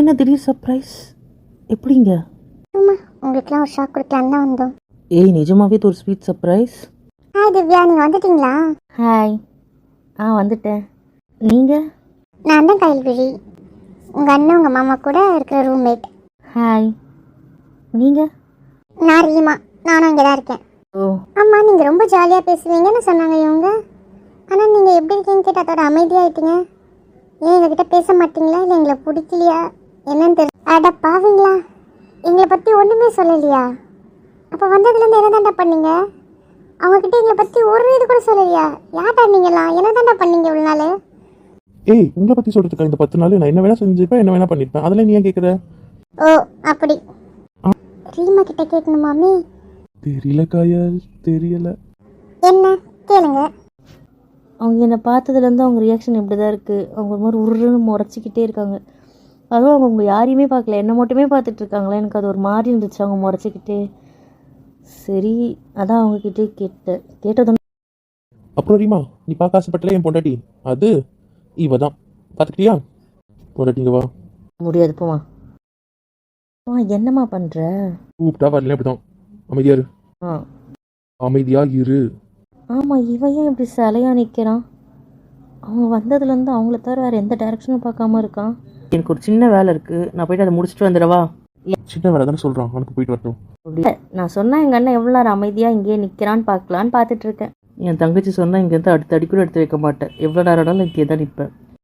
என்ன திடீர் சர்ப்ரைஸ்? எப்படிங்க? ஆமா, உங்களுக்குலாம் ஒரு ஷாக் கொடுக்கலான்னு தான் வந்தோம். நிஜமாவே இது ஒரு ஸ்வீட் சர்ப்ரைஸ். ஹாய் திவ்யா, நீங்கள் வந்துட்டீங்களா? ஹாய். வந்துட்டேன். நீங்கள்? நான் தான் கைல்விழி, உங்கள் அண்ணன் உங்கள் மாமா கூட இருக்கிற ரூம்மேட். ஹாய். நீங்கள்? நான் ரீமா, நானும் இங்கே தான் இருக்கேன். ஓ, ஆமாம், நீங்கள் ரொம்ப ஜாலியாக பேசுவீங்கன்னு சொன்னாங்க இவங்க. ஆனால் நீங்கள் எப்படி இருக்கீங்கன்னு கேட்டால் அதோட அமைதியாகிட்டீங்க. ஏன் எங்ககிட்ட பேச மாட்டீங்களா, இல்லை எங்களை பிடிக்கலையா என்னன்னு தெரியல. அட பாவீங்களா, எங்களை பற்றி ஒன்றுமே சொல்லலையா? அப்போ வந்ததுலேருந்து என்ன தாண்டா பண்ணீங்க? அவங்கக்கிட்ட எங்களை பற்றி ஒரு இது கூட சொல்லலையா? யார்டா நீங்களாம்? என்ன தாண்டா பண்ணீங்க இவ்வளோ நாள்? உங்களை பற்றி சொல்கிறதுக்கா இந்த 10 நாள் நான் என்ன வேணால் செஞ்சுப்பேன், என்ன வேணால் பண்ணியிருப்பேன். அதெல்லாம் நீ ஏன் கேட்குற? ஓ அப்படி. ரீமா கிட்ட கேட்கணுமாமே? தெரியல காயல், தெரியல. என்ன கேளுங்க. அவங்க என்னை பார்த்ததுலேருந்து அவங்க ரியாக்ஷன் இப்படி தான் இருக்குது. அவங்க ஒரு மாதிரி உருன்னு முறைச்சிக்கிட்டே இருக்காங்க. அதுவும் அவங்க யாரையுமே பார்க்கல, என்னை மட்டுமே பார்த்துட்ருக்காங்களே. எனக்கு அது ஒரு மாதிரி இருந்துச்சு, அவங்க முறைச்சிக்கிட்டே. சரி, அதான் அவங்கக்கிட்டே கேட்டதும். அப்புறம் ரீமா, நீ பார்க்க ஆசைப்பட்டல என் பொண்டாட்டி, அது இவ தான். பார்த்துக்கிட்டியா? பொண்டாட்டிங்க வா. முடியாது, போமா. என்னம்மா பண்ணுற? கூப்பிட்டா வரல, அப்படிதான். அமைதியா இரு. அமைதியா இரு. ஆமாம், இவன் ஏன் இப்படி சிலையாக நிற்கிறான்? அவங்க வந்ததுலேருந்து அவங்கள தவிர வேறு எந்த டைரக்ஷனும் பார்க்காம இருக்கான். எனக்கு ஒரு சின்ன வேலை இருக்குது, நான் போயிட்டு அதை முடிச்சுட்டு வந்துடவா? சின்ன வேலை தானே சொல்கிறான், அவனுக்கு போயிட்டு வரட்டும். நான் சொன்னேன் எங்கள் அண்ணன் எவ்வளோ நேரம் அமைதியாக இங்கேயே நிற்கிறான்னு பார்க்கலான்னு பார்த்துட்ருக்கேன். என் தங்கச்சி சொன்னால் இங்கேருந்து அடுத்த அடி கூட எடுத்து வைக்க மாட்டேன். எவ்வளோ நேரம்னாலும் இங்கே தான் நிற்பேன்.